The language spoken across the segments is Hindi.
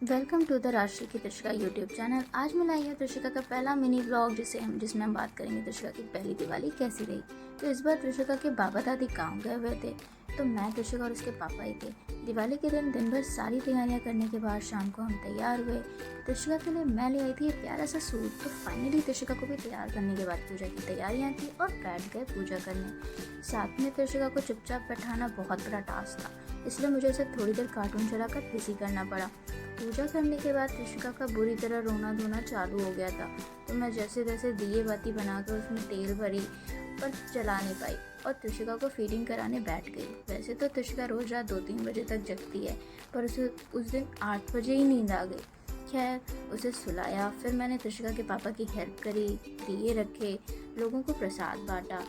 वेलकम टू द राशि की त्रिशिका यूट्यूब चैनल। आज मैं लाई हूँ त्रिशिका का पहला मिनी ब्लॉग जिसमें हम बात करेंगे त्रिशिका की पहली दिवाली कैसी रही। तो इस बार त्रिशिका के बाबा दादी गाँव गए हुए थे, तो मैं, त्रिशिका और उसके पापा ही थे। दिवाली के दिन भर सारी तैयारियां करने के बाद शाम को हम तैयार हुए। त्रिशिका के लिए मैं ले आई थी एक प्यारा सा सूट। तो फाइनली त्रिशिका को भी तैयार करने के बाद पूजा की तैयारियां की और बैठ गए पूजा करने। साथ में त्रिशिका को चुपचाप बैठाना बहुत बड़ा टास्क था, इसलिए मुझे उसे थोड़ी देर कार्टून चलाकर बिजी करना पड़ा। पूजा करने के बाद त्रिशिका का बुरी तरह रोना धोना चालू हो गया था, तो मैं जैसे तैसे दिए बाती बनाकर उसमें तेल भरी पर जला नहीं पाई और त्रिशिका को फीडिंग कराने बैठ गई। वैसे तो त्रिशिका रोज रात 2-3 बजे तक जगती है, पर उसे उस दिन 8 बजे ही नींद आ गई। खैर, उसे सुलाया, फिर मैंने त्रिशिका के पापा की हेल्प करी, दिए रखे, लोगों को प्रसाद बांटा।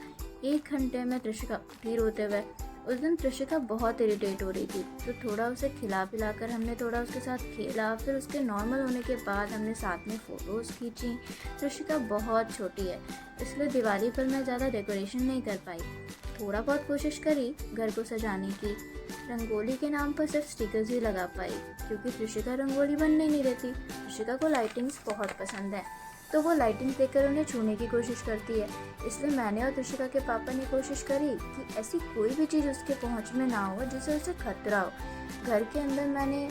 1 घंटे में त्रिशिका उठी रोते हुए। उस दिन त्रिशिका बहुत इरिटेट हो रही थी, तो थोड़ा उसे खिला पिला कर हमने थोड़ा उसके साथ खेला। फिर उसके नॉर्मल होने के बाद हमने साथ में फ़ोटोज़ खींची। त्रिशिका बहुत छोटी है, इसलिए दिवाली पर मैं ज़्यादा डेकोरेशन नहीं कर पाई। थोड़ा बहुत कोशिश करी घर को सजाने की। रंगोली के नाम पर सिर्फ स्टिकर्स ही लगा पाई, क्योंकि त्रिशिका रंगोली बनने नहीं देती। त्रिशिका को लाइटिंग्स बहुत पसंद है, तो वो लाइटिंग देखकर उन्हें छूने की कोशिश करती है। इसलिए मैंने और त्रिशिका के पापा ने कोशिश करी कि ऐसी कोई भी चीज़ उसके पहुंच में ना हो जिससे उसे खतरा हो। घर के अंदर मैंने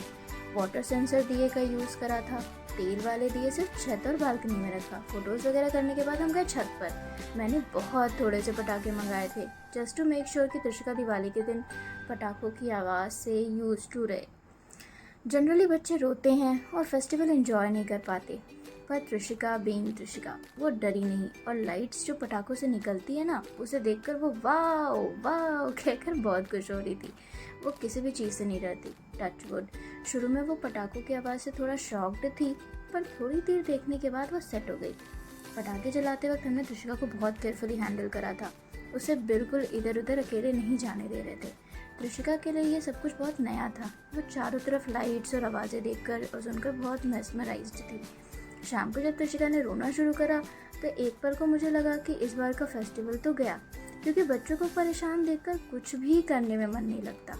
वाटर सेंसर दिए का यूज़ करा था। तेल वाले दिए सिर्फ छत और बालकनी में रखा। फोटोज़ वगैरह करने के बाद हम गए छत पर। मैंने बहुत थोड़े से पटाखे मंगाए थे, जस्ट टू मेक श्योर कि त्रिशिका दिवाली के दिन पटाखों की आवाज़ से यूज टू रहे। जनरली बच्चे रोते हैं और फेस्टिवल एंजॉय नहीं कर पाते, पर त्रिशिका बीइंग त्रिशिका वो डरी नहीं, और लाइट्स जो पटाखों से निकलती है ना, उसे देखकर वो वाओ वाओ कहकर बहुत खुश हो रही थी। वो किसी भी चीज़ से नहीं डरती, टच वुड। शुरू में वो पटाखों की आवाज़ से थोड़ा शॉक्ड थी, पर थोड़ी देर देखने के बाद वो सेट हो गई। पटाखे जलाते वक्त हमने त्रिशिका को बहुत केयरफुली हैंडल करा था। उसे बिल्कुल इधर उधर अकेले नहीं जाने दे रहे थे। त्रिशिका के लिए ये सब कुछ बहुत नया था। वो चारों तरफ लाइट्स और आवाज़ें देखकर और सुनकर बहुत मेस्मराइज्ड थी। शाम को जब त्रिशिका ने रोना शुरू करा, तो एक पल को मुझे लगा कि इस बार का फेस्टिवल तो गया, क्योंकि बच्चों को परेशान देखकर कुछ भी करने में मन नहीं लगता।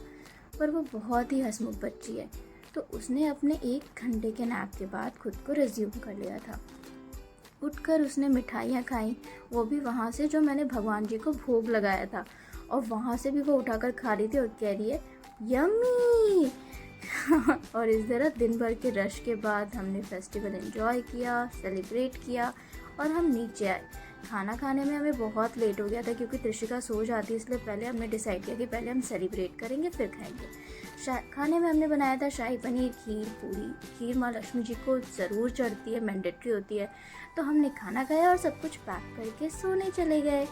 पर वो बहुत ही हंसमुख बच्ची है, तो उसने अपने 1 घंटे के नैप के बाद खुद को रिज्यूम कर लिया था। उठकर उसने मिठाइयाँ खाई, वो भी वहाँ से जो मैंने भगवान जी को भोग लगाया था, और वहाँ से भी वो उठाकर खा रही थी और कह रही है यम्मी। और इस तरह दिन भर के रश के बाद हमने फेस्टिवल एंजॉय किया, सेलिब्रेट किया, और हम नीचे आए। खाना खाने में हमें बहुत लेट हो गया था, क्योंकि त्रिशिका सो जाती, इसलिए पहले हमने डिसाइड किया कि पहले हम सेलिब्रेट करेंगे फिर खाएंगे। खाने में हमने बनाया था शाही पनीर, खीर, पूरी। खीर माँ लक्ष्मी जी को ज़रूर चढ़ती है, मैंडेटरी होती है। तो हमने खाना खाया और सब कुछ पैक करके सोने चले गए।